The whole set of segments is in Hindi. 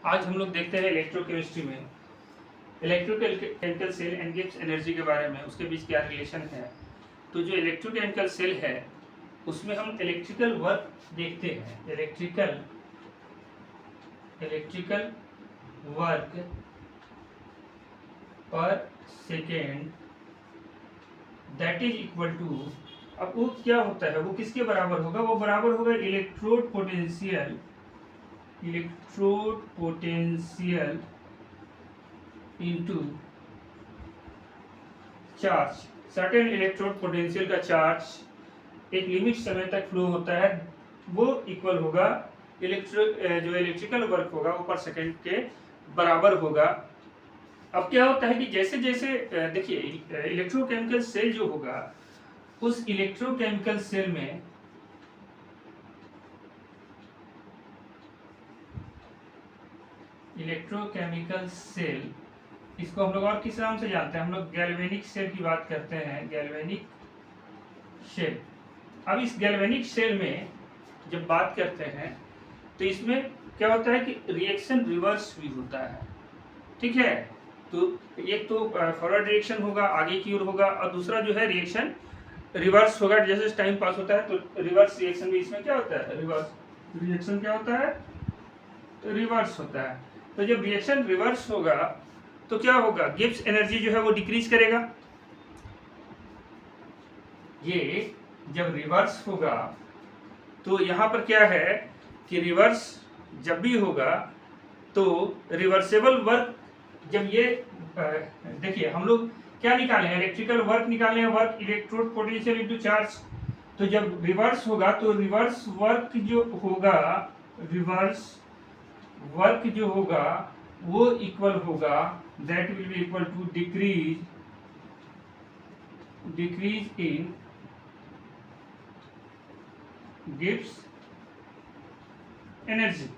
आज हम लोग देखते हैं इलेक्ट्रोकेमिस्ट्री में इलेक्ट्रोकेमिकल सेल एंड गिव्स एनर्जी के बारे में, उसके बीच क्या रिलेशन है। तो जो इलेक्ट्रोकेमिकल सेल है उसमें हम इलेक्ट्रिकल वर्क देखते हैं। इलेक्ट्रिकल वर्क पर second that is equal to, अब वो क्या होता है, वो किसके बराबर होगा, वो बराबर होगा electrode potential into charge. Certain electrode potential का चार्ज एक लिमिट समय तक फ्लो होता है, वो इक्वल होगा जो इलेक्ट्रिकल वर्क होगा वो पर सेकेंड के बराबर होगा। अब क्या होता है कि जैसे जैसे देखिए इलेक्ट्रोकेमिकल सेल जो होगा उस इलेक्ट्रोकेमिकल सेल में इलेक्ट्रोकेमिकल सेल, इसको हम लोग और किस नाम से जानते हैं, हम लोग गैल्वेनिक सेल की बात करते हैं, गैल्वेनिक सेल। अब इस गैल्वेनिक सेल में जब बात करते हैं तो इसमें क्या होता है कि रिएक्शन रिवर्स भी होता है, ठीक है। तो एक तो फॉरवर्ड डायरेक्शन होगा, आगे की ओर होगा, और दूसरा जो है रिएक्शन रिवर्स होगा। जैसे टाइम पास होता है तो रिवर्स रिएक्शन भी इसमें क्या होता है, रिवर्स रिएक्शन क्या होता है, तो रिवर्स होता है। तो जब रिएक्शन रिवर्स होगा तो क्या होगा, गिब्स एनर्जी जो है वो डिक्रीज करेगा। ये जब रिवर्स होगा तो यहाँ पर क्या है कि रिवर्स जब भी होगा तो रिवर्सेबल वर्क, जब ये देखिए हम लोग क्या निकाले हैं, इलेक्ट्रिकल वर्क निकाले हैं, work electrode potential into charge. तो जब रिवर्स होगा तो रिवर्स वर्क जो होगा, रिवर्स वर्क जो होगा वो इक्वल होगा, that will be equal to decrease in Gibbs energy,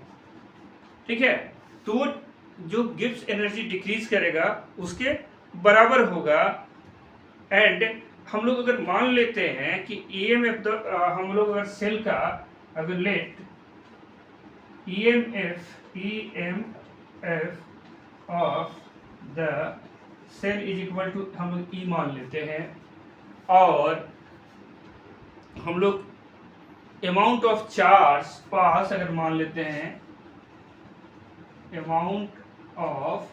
ठीक है। तो जो गिब्स एनर्जी डिक्रीज करेगा उसके बराबर होगा। एंड हम लोग अगर मान लेते हैं कि ईएमएफ, हम लोग अगर सेल का अगर let EMF of the cell is equal to, हम लोग ई मान लेते हैं, और हम लोग अमाउंट ऑफ चार्ज पास अगर मान लेते हैं, amount of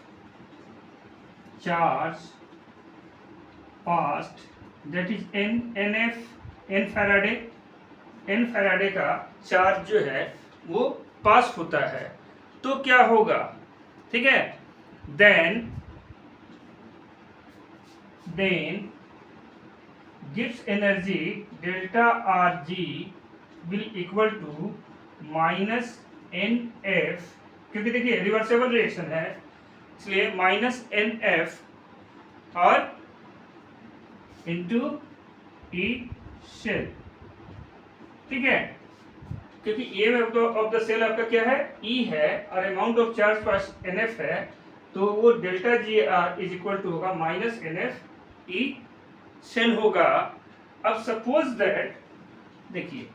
charge past that is an Faraday का चार्ज जो है वो पास होता है, तो क्या होगा, ठीक है। Then Gibbs energy delta R G will equal to minus N F, क्योंकि देखिए रिवर्सेबल रिएक्शन है इसलिए माइनस एन एफ और इंटू ई सेल, ठीक है। क्योंकि ए ऑफ द सेल आपका क्या है, ई है, और अमाउंट ऑफ चार्ज पास एन एफ है, तो वो delta G R is equal to होगा minus N F E cell होगा। अब सपोज दैट, देखिए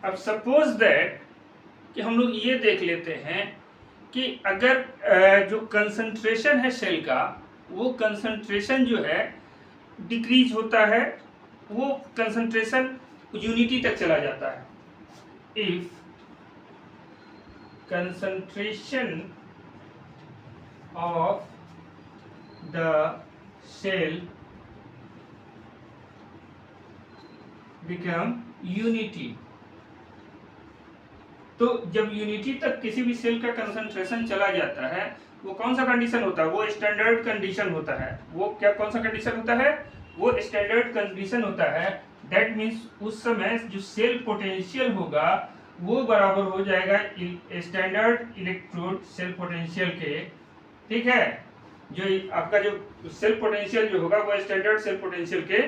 अब सपोज दैट कि हम लोग ये देख लेते हैं कि अगर जो कंसंट्रेशन है सेल का, वो कंसंट्रेशन जो है डिक्रीज होता है, वो कंसंट्रेशन यूनिटी तक चला जाता है। If concentration of the cell become unity, तो जब यूनिटी तक किसी भी सेल का कंसंट्रेशन चला जाता है, वो कौन सा कंडीशन होता है, वो स्टैंडर्ड कंडीशन होता है। वो क्या, कौन सा कंडीशन होता है, वो स्टैंडर्ड कंडीशन होता है। दैट मीन्स उस समय जो सेल पोटेंशियल होगा वो बराबर हो जाएगा स्टैंडर्ड इलेक्ट्रोड सेल पोटेंशियल के, ठीक है। जो आपका जो सेल पोटेंशियल जो होगा वो स्टैंडर्ड सेल पोटेंशियल के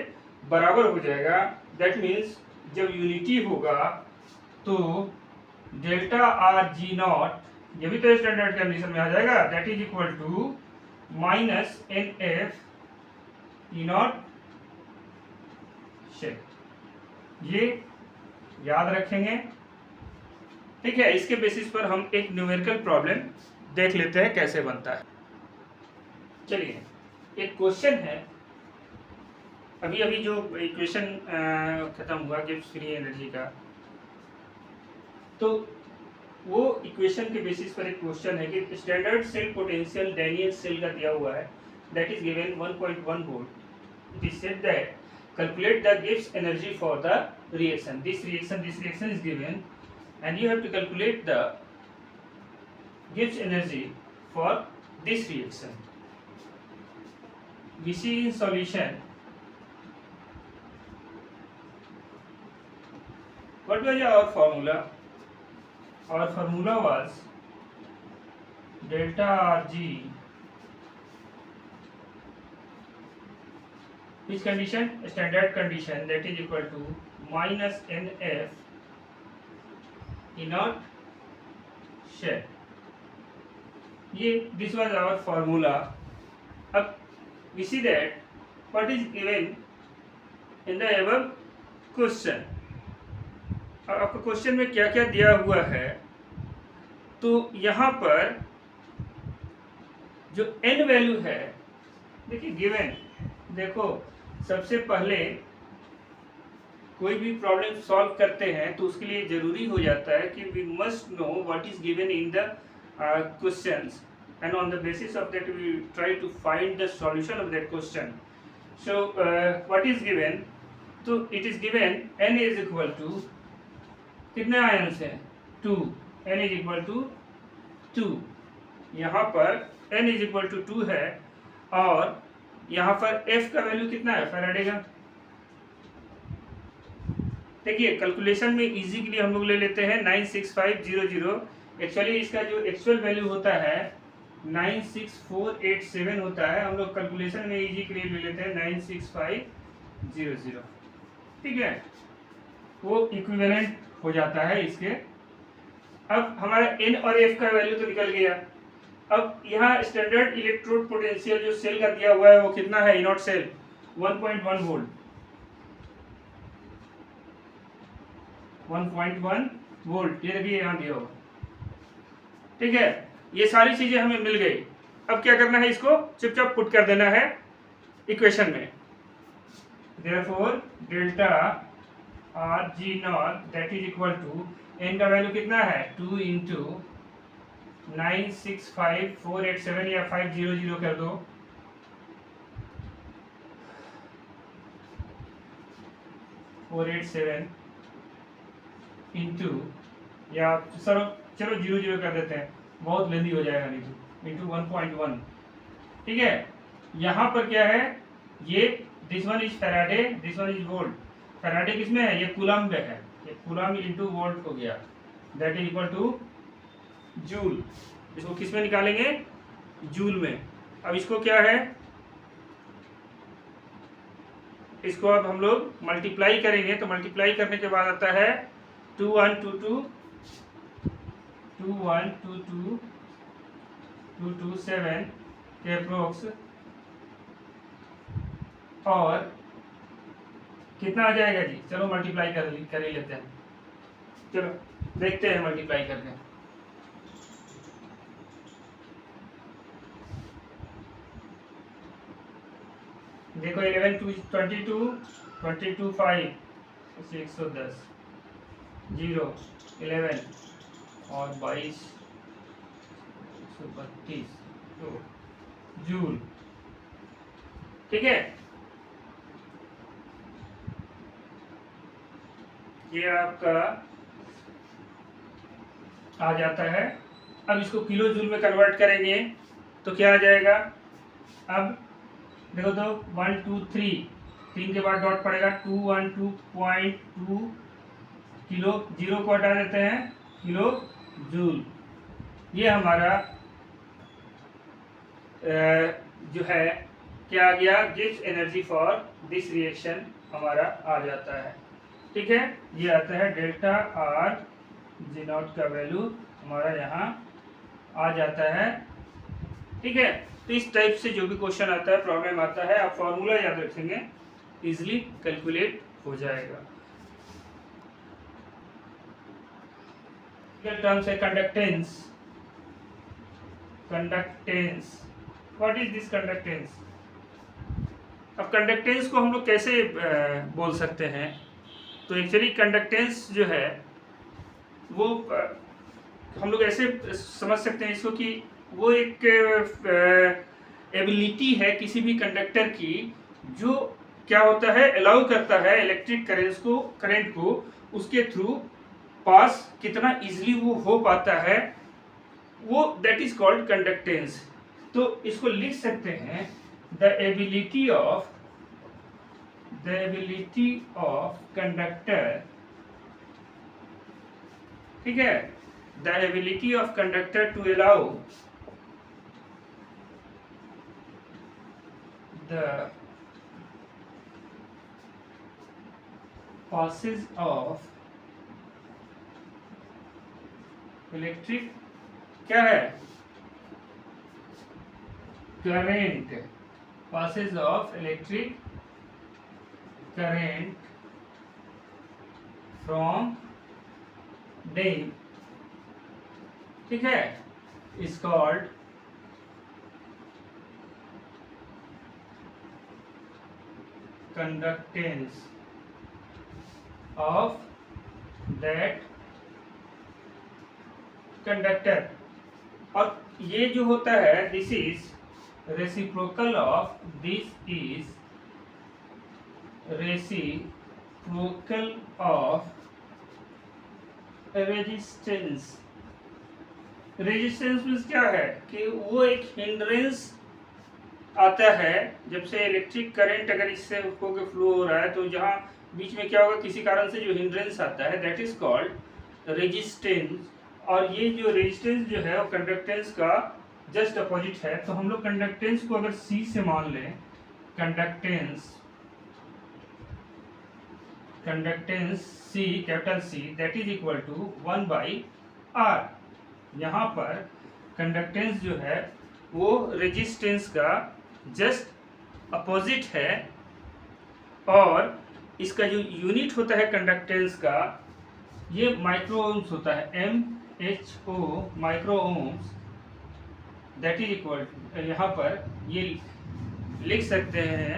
बराबर हो जाएगा। दैट मीन्स जब यूनिटी होगा तो डेल्टा आर जी नॉट, ये भी तो स्टैंडर्ड कंडीशन में आ जाएगा, that is equal to minus N F E not cell. ये याद रखेंगे। ठीक है, इसके बेसिस पर हम एक न्यूमेरिकल प्रॉब्लम देख लेते हैं कैसे बनता है। चलिए, एक क्वेश्चन है, अभी अभी जो इक्वेशन खत्म हुआ गिब्स फ्री एनर्जी का, तो वो इक्वेशन के बेसिस पर एक क्वेश्चन है कि standard cell potential Daniell cell का दिया हुआ है, that is given 1.1 volt. It is said that calculate the Gibbs energy for the reaction. This reaction is given, and you have to calculate the Gibbs energy for this reaction. We see in solution what was our formula. Our formula was delta Rg, which condition? Standard condition, that is equal to minus NF inert shell. ये this was our formula. अब we see that what is given in the above question. अब आपको क्वेश्चन में क्या क्या दिया हुआ है, तो यहाँ पर जो n वैल्यू है, देखिए गिवन, देखो सबसे पहले कोई भी प्रॉब्लम सॉल्व करते हैं तो उसके लिए जरूरी हो जाता है कि we must know what is given in the questions, and on the basis of that we try to find the solution of that question. So what is given, तो it is given n is equal to, कितने आयंस हैं? 2, n इज इक्वल टू 2। यहाँ पर n इज इक्वल टू 2 है, और यहाँ पर f का वैल्यू कितना है? फैराडे का। देखिए कैलकुलेशन में इजी के लिए हम लोग ले लेते हैं 96500। एक्चुअली इसका जो एक्चुअल वैल्यू होता है 96487 होता है, हम लोग कैलकुलेशन में इजी के लिए ले लेते हैं 96500। ठीक है, वो इक्विवेलेंट हो जाता है इसके। अब हमारा n और f का वैल्यू तो निकल गया। अब यहाँ स्टैंडर्ड इलेक्ट्रोड पोटेंशियल जो सेल का दिया हुआ है वो कितना है? इनॉट सेल 1.1 वोल्ट, 1.1 वोल्ट, ये देखिए यहाँ दिया हुआ। ठीक है, ये सारी चीजें हमें मिल गई। अब क्या करना है? इसको चुपचाप पुट कर देना है इक्वेशन में। Therefore delta Rg not that is equal to, n का वैल्यू कितना है? 2 इंटू 965,487 या 500 कर दो, इंटू, या चलो 00 कर देते हैं, बहुत लेंदी हो जाएगा नहीं तो, इंटू 1.1। ठीक है, यहाँ पर क्या है? ये this one is Faraday, this one is volt. Faraday किसमें है? ये कूलम में है, ये कूलम इंटू वोल्ट हो गया, that is equal two joule. इसको किस में निकालेंगे? जूल में। अब इसको क्या है? इसको अब हम लोग मल्टीप्लाई करेंगे, तो मल्टीप्लाई करने के बाद आता है 21222 के अप्रोक्स, और कितना आ जाएगा जी? चलो मल्टीप्लाई कर ही लेते हैं, चलो देखते हैं मल्टीप्लाई करके। देखो 11 2 22 22 5 110 0 11 और 22 132 तो जूल। ठीक है, ये आपका आ जाता है। अब इसको किलो जूल में कन्वर्ट करेंगे तो क्या आ जाएगा? अब देखो तो 1 2 3 के बाद डॉट पड़ेगा, 212.2 किलो, जीरो को हटा देते हैं, किलो जूल। ये हमारा जो है क्या आ गया? Gibbs energy for this reaction हमारा आ जाता है। ठीक है, ये आता है डेल्टा आर जी नॉट का वैल्यू हमारा यहाँ आ जाता है। ठीक है, तो इस टाइप से जो भी क्वेश्चन आता है, प्रॉब्लम आता है, आप फॉर्मूला याद रखेंगे, इजीली कैलकुलेट हो जाएगा। टर्म्स है conductance. Conductance, what is this conductance? अब कंडक्टेंस को हम लोग कैसे बोल सकते हैं? तो एक्चुअली कंडक्टेंस जो है वो हम लोग ऐसे समझ सकते हैं इसको कि वो एक एबिलिटी है किसी भी कंडक्टर की, जो क्या होता है, अलाउ करता है इलेक्ट्रिक करंट को उसके थ्रू पास कितना इजीली वो हो पाता है, वो दैट इज कॉल्ड कंडक्टेंस। तो इसको लिख सकते हैं द एबिलिटी ऑफ कंडक्टर, ठीक है, the ability of conductor to allow the passes of electric क्या है, current, passes of electric current from them, ठीक है, is called conductance of that conductor. और ये जो होता है this is reciprocal of, this is reciprocal of resistance. Resistance means क्या है कि वो एक हिंड्रेंस आता है, जब से इलेक्ट्रिक करंट अगर इससे होकर फ्लो हो रहा है तो जहाँ बीच में क्या होगा, किसी कारण से जो हिंड्रेंस आता है दैट इज कॉल्ड रेजिस्टेंस। और ये जो रेजिस्टेंस जो है वो कंडक्टेंस का जस्ट अपोजिट है। तो हम लोग कंडक्टेंस को अगर C से मान लें, conductance C, capital C, that is equal to 1/R। यहाँ पर कंडक्टेंस जो है वो रेजिस्टेंस का जस्ट अपोजिट है, और इसका जो यूनिट होता है कंडक्टेंस का, ये माइक्रो ओम्स होता है, MHO micro ohms, that is equal to, यहाँ पर ये लिख सकते हैं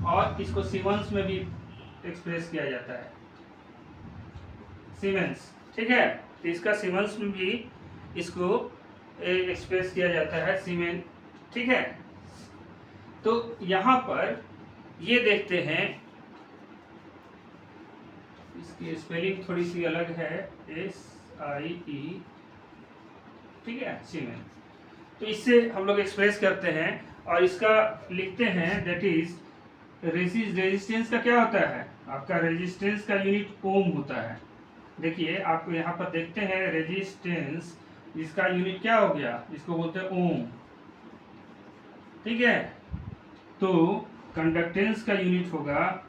और इसको सीमेंस में भी एक्सप्रेस किया जाता है, सीमेंस, ठीक है। तो इसका सीमेंस में भी इसको एक्सप्रेस किया जाता है, सीमेंस, ठीक है। तो यहाँ पर ये देखते हैं, इसकी स्पेलिंग थोड़ी सी अलग है, SIE, ठीक है, सीमेंस। तो इससे हम लोग एक्सप्रेस करते हैं और इसका लिखते हैं दैट इज रेजिस्टेंस का क्या होता है, आपका रेजिस्टेंस का यूनिट ओम होता है। देखिए आप यहाँ पर देखते हैं रेजिस्टेंस, इसका यूनिट क्या हो गया, इसको बोलते हैं ओम, ठीक है। तो कंडक्टेंस का यूनिट होगा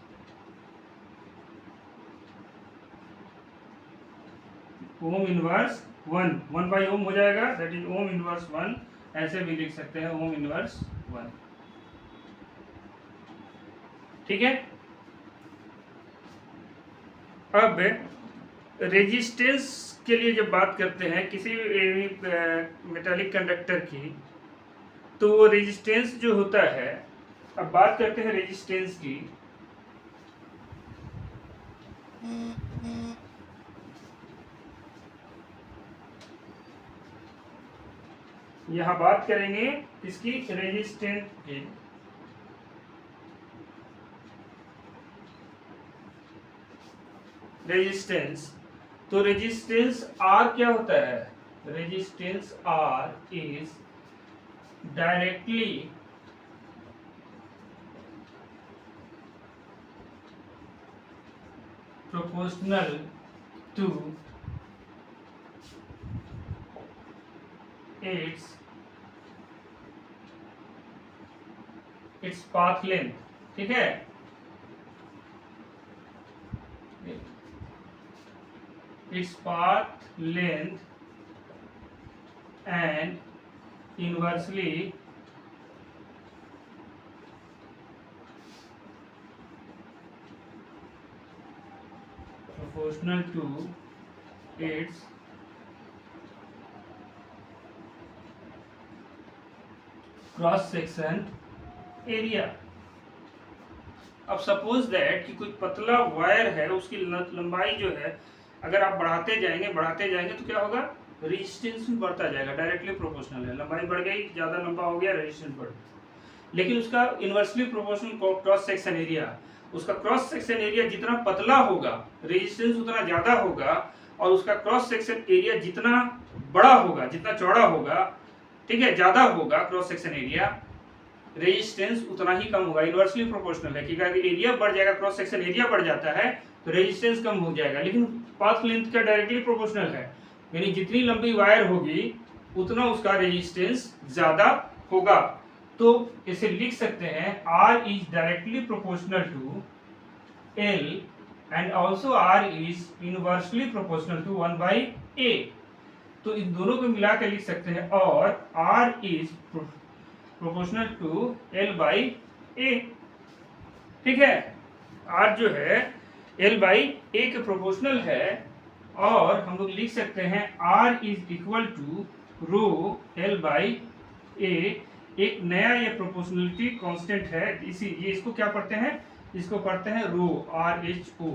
ओम इनवर्स 1, 1/ओम हो जाएगा, दैट इज ओम इनवर्स 1, ऐसे भी लिख सकते हैं ओम इनवर्स 1, ठीक है। अब रेजिस्टेंस के लिए जब बात करते हैं किसी भी मेटालिक कंडक्टर की, तो वो रेजिस्टेंस जो होता है, अब बात करते हैं रेजिस्टेंस की, यहाँ बात करेंगे इसकी रेजिस्टेंस की। रेजिस्टेंस, तो रेजिस्टेंस R क्या होता है, resistance R is directly proportional to its path length, ठीक है। its path length and inversely proportional to its cross section area. अब सपोज दैट कि कोई पतला वायर है, उसकी लंबाई जो है अगर आप बढ़ाते जाएंगे तो क्या होगा, रेजिस्टेंस भी बढ़ता जाएगा, डायरेक्टली प्रोपोर्शनल है। लंबाई बढ़ गई, ज़्यादा लंबा हो गया, रेजिस्टेंस बढ़ गया। लेकिन उसका inversely proportional cross section area, उसका क्रॉस सेक्शन एरिया जितना पतला होगा रेजिस्टेंस उतना ज़्यादा होगा, और उसका क्रॉस सेक्शन एरिया जितना बड़ा होगा, जितना चौड़ा होगा, ठीक है, ज़्यादा होगा क्रॉस सेक्शन एरिया, रेजिस्टेंस उतना ही कम होगा। इन्वर्सली प्रोपोर्शनल है कि अगर एरिया बढ़ जाएगा, क्रॉस सेक्शन एरिया बढ़ जाता है तो रेजिस्टेंस कम हो जाएगा। लेकिन पाथ लेंथ का डायरेक्टली प्रोपोर्शनल है, यानी जितनी लंबी वायर होगी उतना उसका रेजिस्टेंस ज्यादा होगा। तो इसे लिख सकते हैं R is directly proportional to L and also R is inversely proportional to 1/A। तो इन दोनों को मिला कर लिख सकते हैं, और R is proportional to L/A। ठीक है, R जो है L/A के प्रोपोर्शनल है, और हम लोग लिख सकते हैं R is equal to rho L/A। एक नया ये प्रोपोर्शनलिटी कांस्टेंट है, ये इसको क्या पढ़ते हैं, इसको पढ़ते हैं रो, RHO।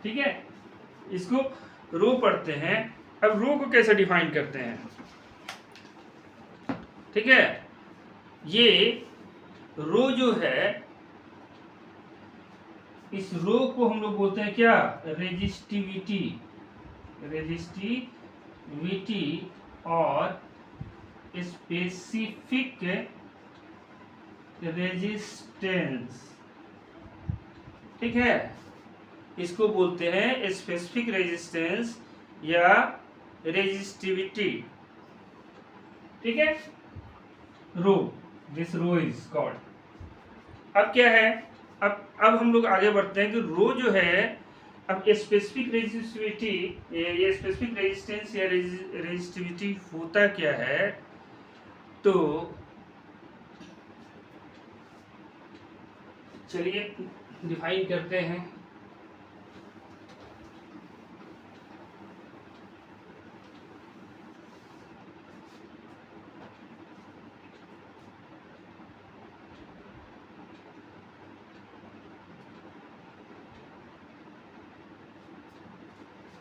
ठीक है, इसको रो पढ़ते हैं। अब रो को कैसे डिफाइन करते हैं, ठीक है, ये रो जो है, इस रो को हम लोग बोलते हैं क्या, रेजिस्टिविटी, और स्पेसिफिक रेजिस्टेंस। ठीक है, इसको बोलते हैं स्पेसिफिक रेजिस्टेंस या रेजिस्टिविटी। ठीक है, रो, दिस रो इज कॉल्ड। अब क्या है, अब हम लोग आगे बढ़ते हैं कि रो जो है, अब स्पेसिफिक रेजिस्टिविटी, ये स्पेसिफिक रेजिस्टेंस या रेजिस्टिविटी होता क्या है, तो चलिए डिफाइन करते हैं।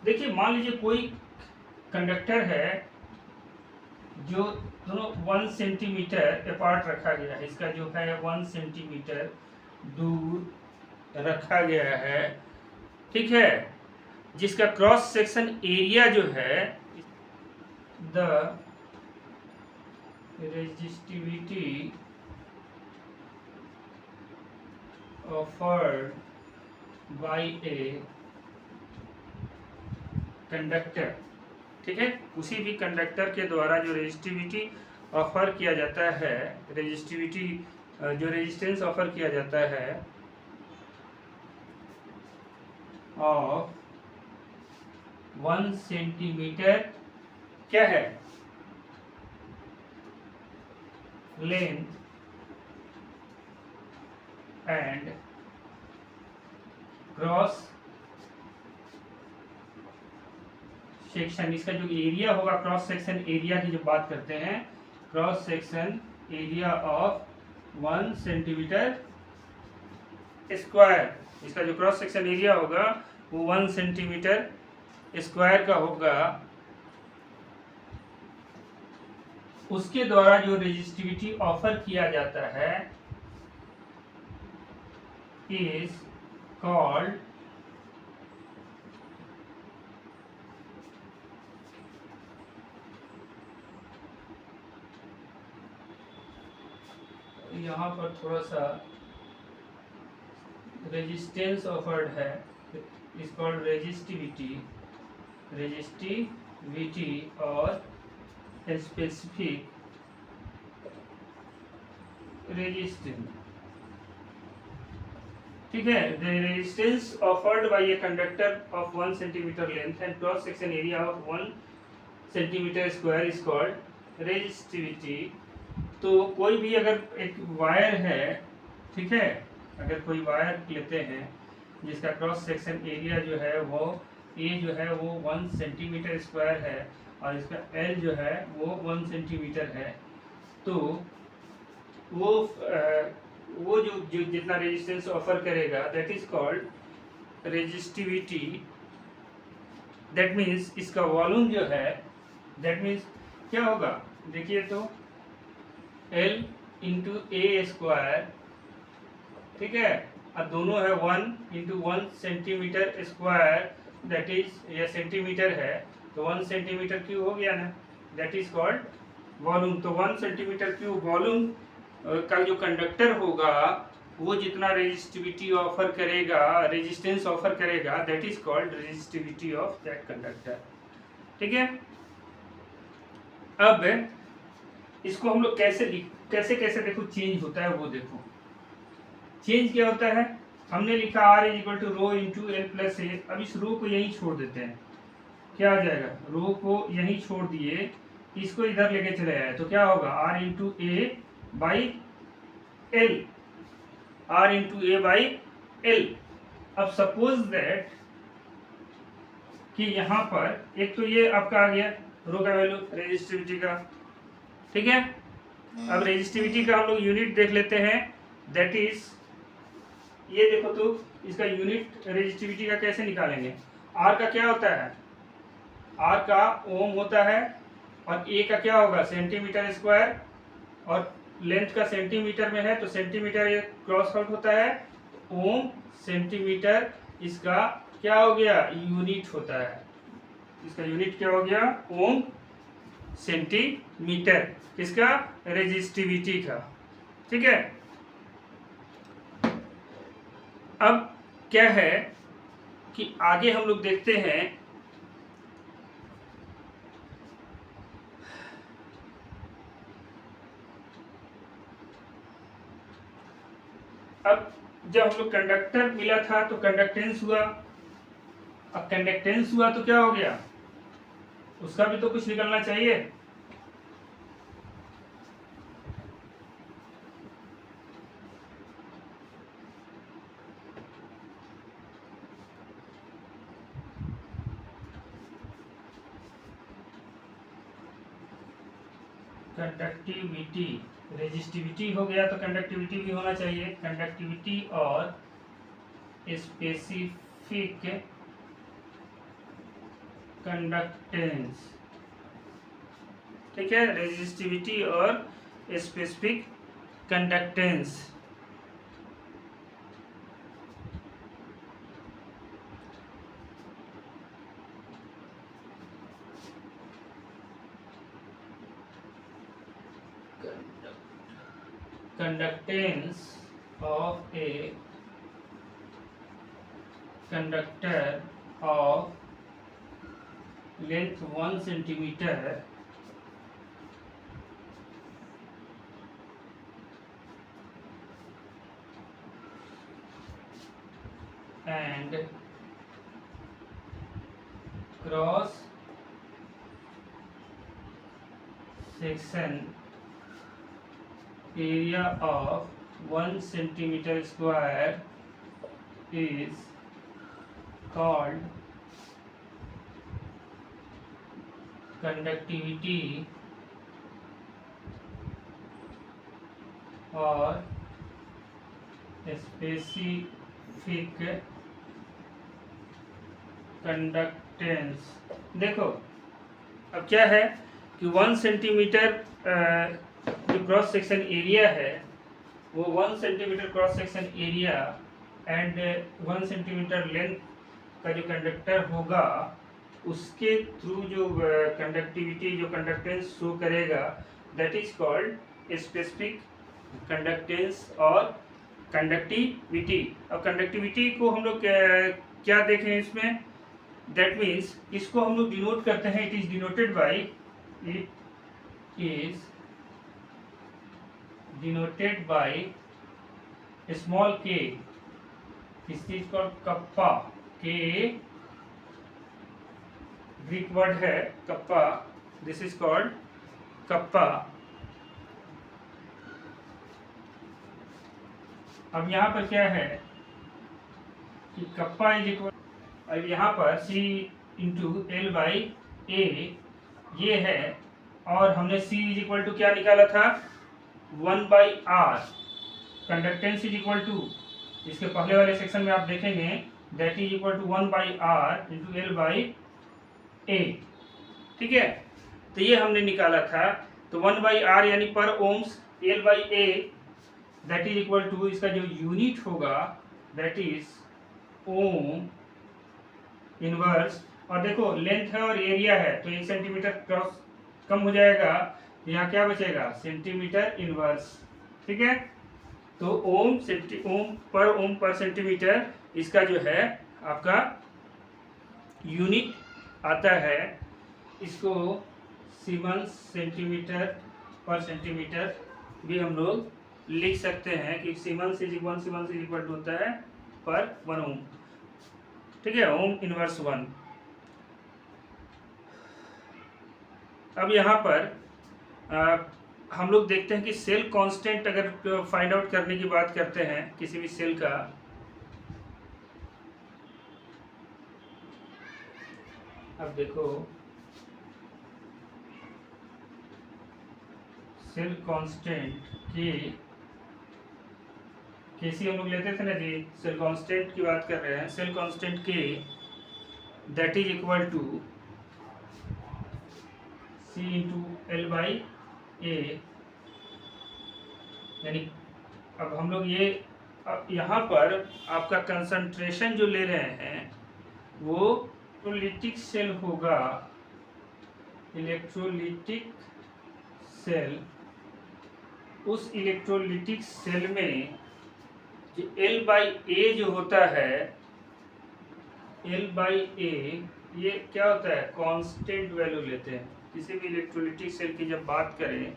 देखिए, मान लीजिए कोई कंडक्टर है जो दोनों 1 सेंटीमीटर अपार्ट रखा गया है, इसका जो है 1 सेंटीमीटर दूर रखा गया है। ठीक है, जिसका क्रॉस सेक्शन एरिया जो है, the resistivity offered by a conductor. ठीक है, उसी भी कंडक्टर के द्वारा जो रेजिस्टिविटी ऑफर किया जाता है, रेजिस्टिविटी जो रेजिस्टेंस ऑफर किया जाता है ऑफ 1 सेंटीमीटर क्या है, लेंथ एंड क्रॉस सेक्शन, इसका जो एरिया होगा, क्रॉस सेक्शन एरिया की जो बात करते हैं, cross section area of 1 centimetre square, इसका जो क्रॉस सेक्शन एरिया होगा वो 1 सेंटीमीटर स्क्वायर का होगा। उसके द्वारा जो रेजिस्टिविटी ऑफर किया जाता है इज कॉल्ड यहाँ पर थोड़ा सा रेजिस्टेंस ऑफर्ड है, इज कॉल्ड रेजिस्टिविटी और स्पेसिफिक रेजिस्टेंस। ठीक है, the resistance offered by a conductor of 1 centimetre length and cross section area of 1 centimetre square is called resistivity. तो कोई भी अगर एक वायर है, ठीक है, अगर कोई वायर लेते हैं जिसका क्रॉस सेक्शन एरिया जो है वो ए जो है वो 1 सेंटीमीटर स्क्वायर है और इसका एल जो है वो 1 सेंटीमीटर है, तो वो जो जितना रेजिस्टेंस ऑफर करेगा that is called resistivity. That means इसका वॉल्यूम जो है, दैट मीन्स क्या होगा, देखिए तो L इंटू ए स्क्वायर, ठीक है, अब दोनों है 1 into 1 centimetre square, that is यह सेंटीमीटर है तो 1 सेंटीमीटर क्यूब हो गया ना, दैट इज कॉल्ड वॉल्यूम। तो 1 सेंटीमीटर क्यूब वॉल्यूम का जो कंडक्टर होगा वो जितना रेजिस्टिविटी ऑफर करेगा, रेजिस्टेंस ऑफर करेगा, that is called resistivity of that conductor. ठीक है, अब इसको हम लोग कैसे कैसे देखो चेंज होता है, वो देखो चेंज क्या होता है। हमने लिखा R is equal to rho into L plus A. अब इस रो को यहीं छोड़ देते हैं, क्या आ जाएगा, रो को यहीं छोड़ दिए, इसको इधर लेके चले आए तो क्या होगा, R into A by L, R into A by L. अब सपोज दैट कि यहाँ पर एक तो ये आपका आ गया रो का वैल्यू रेजिस्टिविटी का, ठीक है। अब रेजिस्टिविटी का हम लोग यूनिट देख लेते हैं, दैट इज ये देखो तो इसका यूनिट रेजिस्टिविटी का कैसे निकालेंगे। आर का क्या होता है, आर का ओम होता है और ए का क्या होगा सेंटीमीटर स्क्वायर, और लेंथ का सेंटीमीटर में है तो सेंटीमीटर ये क्रॉस आउट होता है, ओम सेंटीमीटर इसका क्या हो गया यूनिट होता है, इसका यूनिट क्या हो गया ओम सेंटीमीटर, किसका रेजिस्टिविटी का। ठीक है, अब क्या है कि आगे हम लोग देखते हैं, अब जब हम लोग कंडक्टर मिला था तो कंडक्टेंस हुआ, अब कंडक्टेंस हुआ तो क्या हो गया, उसका भी तो कुछ निकलना चाहिए। कंडक्टिविटी, रेजिस्टिविटी हो गया तो कंडक्टिविटी भी होना चाहिए, कंडक्टिविटी और स्पेसिफिक कंडक्टेंस। ठीक है, रेजिस्टिविटी और specific conductance. Conductance of a conductor of length 1 centimeter and cross section area of 1 centimeter square is called conductivity और स्पेसिफिक कंडक्टेंस। देखो अब क्या है कि 1 सेंटीमीटर जो क्रॉस सेक्शन एरिया है वो 1 centimetre cross section area and 1 centimetre length का जो कंडक्टर होगा उसके थ्रू जो कंडक्टिविटी जो कंडक्टेंस शो करेगा that is called specific conductance और कंडक्टिविटी। अब कंडक्टिविटी को हम लोग क्या देखें इसमें, दैट मीन्स इसको हम लोग डिनोट करते हैं, it is denoted by, it is denoted by small k, this is called kappa, k Greek word है kappa, this is called kappa। अब यहाँ पर क्या है कि कप्पा इज इक्वल, अब यहाँ पर C इंटू एल बाई ए ये है, और हमने C इज इक्वल टू क्या निकाला था, 1/r। Conductance is equal to, इसके पहले वाले सेक्शन में आप देखेंगे, that is equal to 1/r into L by A. ठीक है, तो ये हमने निकाला था। तो 1/r यानी पर ohms, L by A that is equal to, इसका जो यूनिट होगा दैट इज ओम इनवर्स, और देखो लेंथ है और एरिया है तो 1 सेंटीमीटर क्रॉस कम हो जाएगा, यहाँ क्या बचेगा, सेंटीमीटर इनवर्स। ठीक है, तो ओम पर सेंटीमीटर इसका जो है आपका यूनिट आता है, इसको सीमेंस सेंटीमीटर पर सेंटीमीटर भी हम लोग लिख सकते हैं कि सीमेंस इज इक्वल टू होता है पर 1 ओम। ठीक है, ओम इनवर्स 1। अब यहाँ पर हम लोग देखते हैं कि सेल कांस्टेंट अगर फाइंड आउट करने की बात करते हैं किसी भी सेल का, अब देखो सेल कांस्टेंट के सी हम लोग लेते थे ना जी, सेल कांस्टेंट की बात कर रहे हैं। Cell constant K that is equal to C into L by A, यानी अब हम लोग ये यहाँ पर आपका कंसंट्रेशन जो ले रहे हैं वो इलेक्ट्रोलिटिक सेल होगा, इलेक्ट्रोलिटिक सेल। उस इलेक्ट्रोलिटिक सेल में जो एल बाई ए जो होता है, एल बाई ए ये क्या होता है, कांस्टेंट वैल्यू लेते हैं। किसी भी इलेक्ट्रोलिटिक सेल की जब बात करें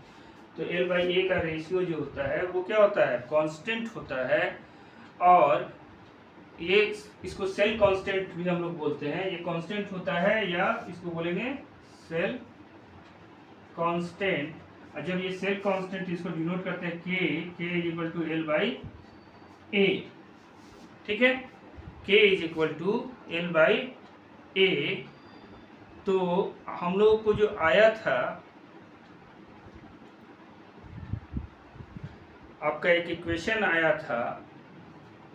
तो एल बाई ए का रेशियो जो होता है वो क्या होता है, कांस्टेंट होता है, और ये इसको सेल कांस्टेंट भी हम लोग बोलते हैं। ये कांस्टेंट होता है, या इसको बोलेंगे सेल कांस्टेंट। और जब ये सेल कांस्टेंट इसको डिनोट करते हैं K is equal to L by A. ठीक है, K is equal to L by A. तो हम लोग को जो आया था आपका एक इक्वेशन आया था,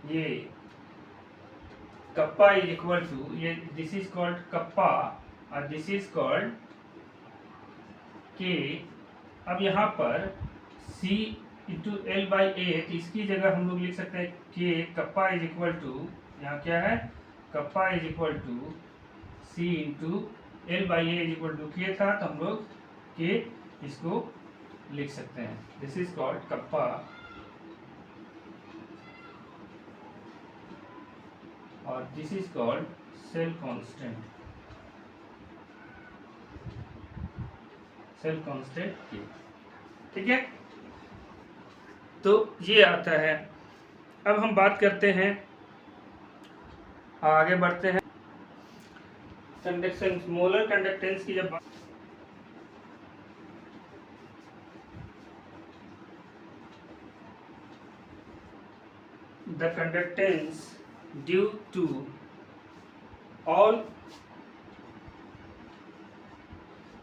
ये कप्पा इज इक्वल टू, ये दिस इज कॉल्ड कप्पा और दिस इज कॉल्ड के। अब यहाँ पर C into L by A, तो इसकी जगह हम लोग लिख सकते हैं के कप्पा इज इक्वल टू, यहाँ क्या है, kappa is equal to C into L by A is equal to K था, तो हम लोग के इसको लिख सकते हैं। दिस इज कॉल्ड कप्पा और this is called cell constant, cell constant K. ठीक है, तो ये आता है। अब हम बात करते हैं, आगे बढ़ते हैं कंडक्टेंस, मोलर कंडक्टेंस की जब बात, the conductance due to all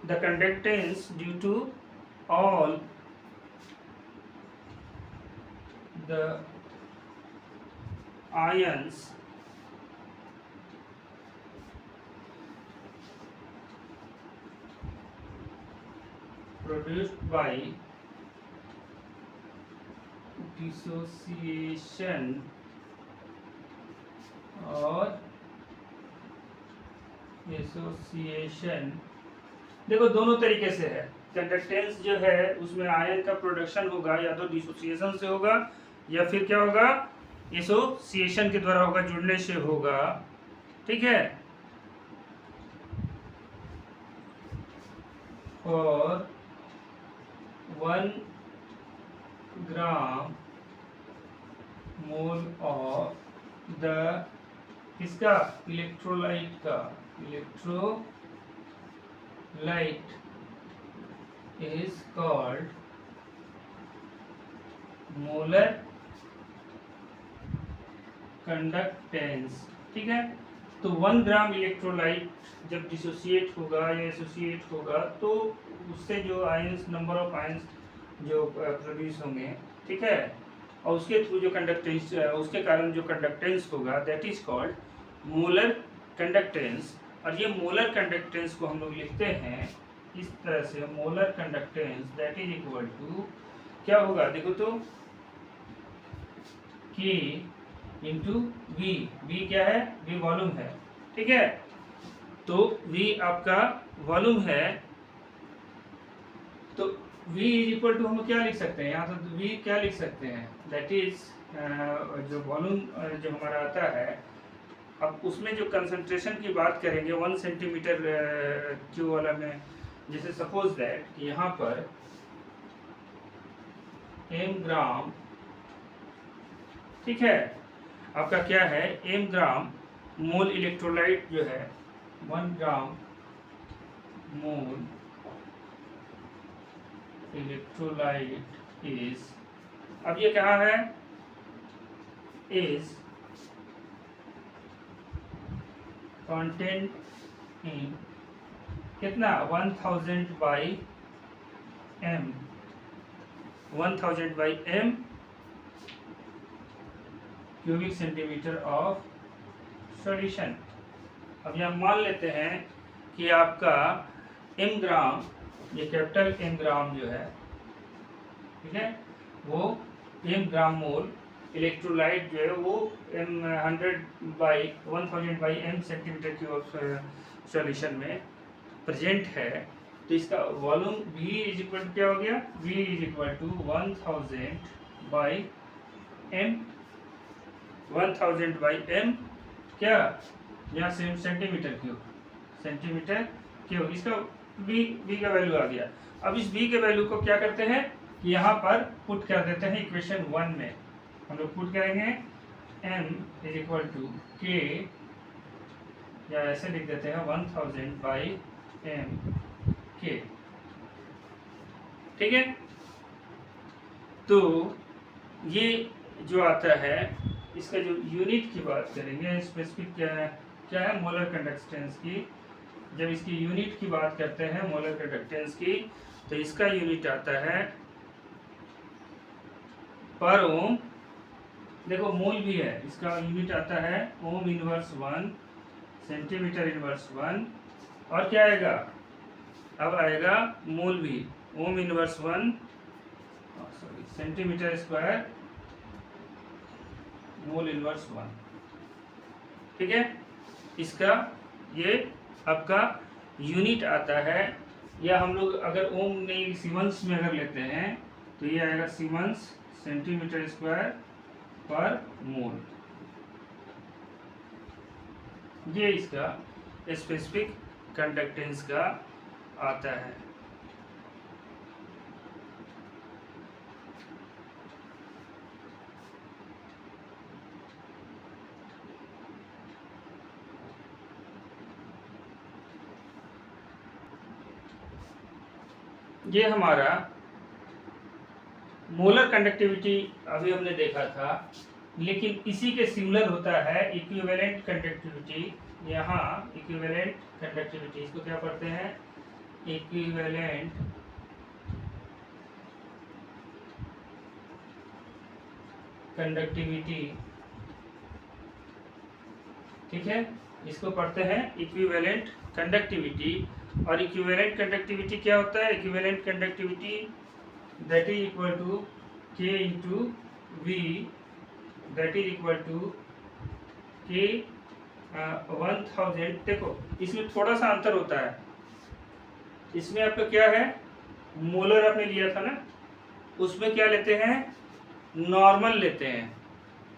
the conductance due to all the ions produced by dissociation और एसोसिएशन। देखो दोनों तरीके से है। कंडक्टेंस जो है उसमें आयन का प्रोडक्शन होगा, या तो डिसोसिएशन से होगा या फिर क्या होगा, एसोसिएशन के द्वारा होगा, जुड़ने से होगा। ठीक है, और 1 ग्राम मोल ऑफ द, किसका, इलेक्ट्रोलाइट का, electrolyte is called molar conductance, ठीक है। तो 1 ग्राम इलेक्ट्रोलाइट जब डिसोसिएट होगा या एसोसिएट होगा तो उससे जो आयंस, नंबर ऑफ आयंस जो प्रोड्यूस होंगे, ठीक है, और उसके थ्रू जो कंडक्टेंस, उसके कारण जो कंडक्टेंस होगा that is called molar conductance. और ये मोलर कंडक्टेंस को हम लोग लिखते हैं इस तरह से, molar conductance that is equal to क्या होगा, देखो तो K इंटू वी। वी क्या है, वी वॉल्यूम है, ठीक है। तो V आपका वॉल्यूम है, तो V इज इक्वल टू हम क्या लिख सकते हैं यहाँ, तो V क्या लिख सकते हैं, दैट इज जो वॉल्यूम जो हमारा आता है, अब उसमें जो कंसंट्रेशन की बात करेंगे 1 सेंटीमीटर क्यूब वाला में, जैसे सपोज दैट यहाँ पर m ग्राम, ठीक है, आपका क्या है m ग्राम मोल इलेक्ट्रोलाइट जो है 1 ग्राम मोल इलेक्ट्रोलाइट इज, अब ये कहाँ है, इज कंटेंट इन कितना 1000 by m, 1000 by m cubic centimetre of solution. अब यहाँ मान लेते हैं कि आपका m ग्राम, ये कैपिटल M ग्राम जो है, ठीक है, वो m ग्राम मोल इलेक्ट्रोलाइट जो है वो 1000 by m centimetre cube of solution में प्रेजेंट है। तो इसका volume V is equal to क्या हो गया, V is equal to 1000 by m, 1000 by m क्या, यहाँ से सेंटीमीटर क्यूब, इसका V का वैल्यू आ गया। अब इस V के वैल्यू को क्या करते हैं कि यहाँ पर पुट कर देते हैं इक्वेशन 1 में, हम लोग पुट करेंगे m is equal to K, या ऐसे लिख देते हैं 1000 बाई m K, ठीक है। तो ये जो आता है, इसका जो यूनिट की बात करेंगे, स्पेसिफिक क्या है मोलर कंडक्टेंस की, जब इसकी यूनिट की बात करते हैं मोलर कंडक्टेंस की, तो इसका यूनिट आता है पर ओम, देखो मोल भी है, इसका यूनिट आता है ओम इनवर्स 1, सेंटीमीटर इनवर्स 1, और क्या आएगा, अब आएगा मोल भी ohm inverse 1 centimetre square mole inverse 1, ठीक है। इसका ये आपका यूनिट आता है, या हम लोग अगर ओम नहीं सीमेंस में अगर लेते हैं तो ये आएगा सीमेंस सेंटीमीटर स्क्वायर पर मोल, ये इसका स्पेसिफिक कंडक्टेंस का आता है। ये हमारा मोलर कंडक्टिविटी अभी हमने देखा था, लेकिन इसी के सिमिलर होता है इक्विवेलेंट कंडक्टिविटी। यहाँ इक्विवेलेंट कंडक्टिविटी, इसको क्या पढ़ते हैं, इक्विवेलेंट कंडक्टिविटी, ठीक है, इसको पढ़ते हैं इक्विवेलेंट कंडक्टिविटी। और इक्विवेलेंट कंडक्टिविटी क्या होता है, equivalent conductivity that is equal to K into V, that is equal to K 1000। देखो इसमें थोड़ा सा अंतर होता है, इसमें आपका क्या है, मोलर आपने लिया था ना, उसमें क्या लेते हैं, नॉर्मल लेते हैं।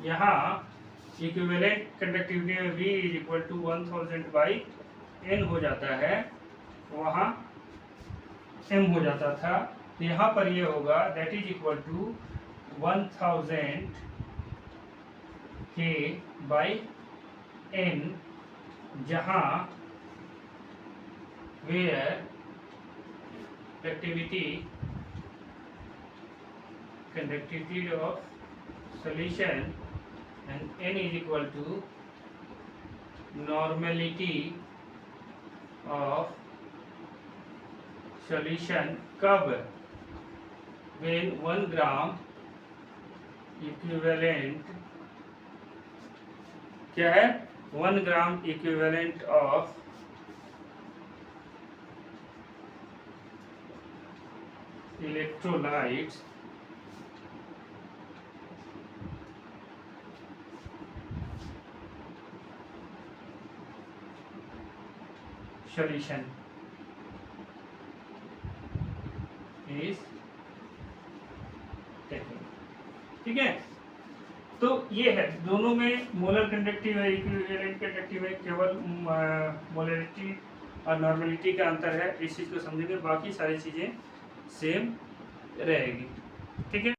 यहाँ इक्विवेलेंट कंडक्टिविटी में V is equal to 1000 by N हो जाता है, वहाँ M हो जाता था, तो यहाँ पर ये होगा that is equal to 1000 K by N, जहाँ where conductivity of solution and n is equal to normality of solution कब, when 1 gram equivalent क्या है, 1 gram equivalent of electrolytes solution is taken। ठीक है, तो ये है दोनों में मोलर कंडक्टिव है, इक्विवेलेंट कंडक्टिव है, केवल मोलरिटी और नॉर्मेलिटी का अंतर है। इस चीज़ को समझेंगे, बाकी सारी चीज़ें सेम रहेगी। ठीक है।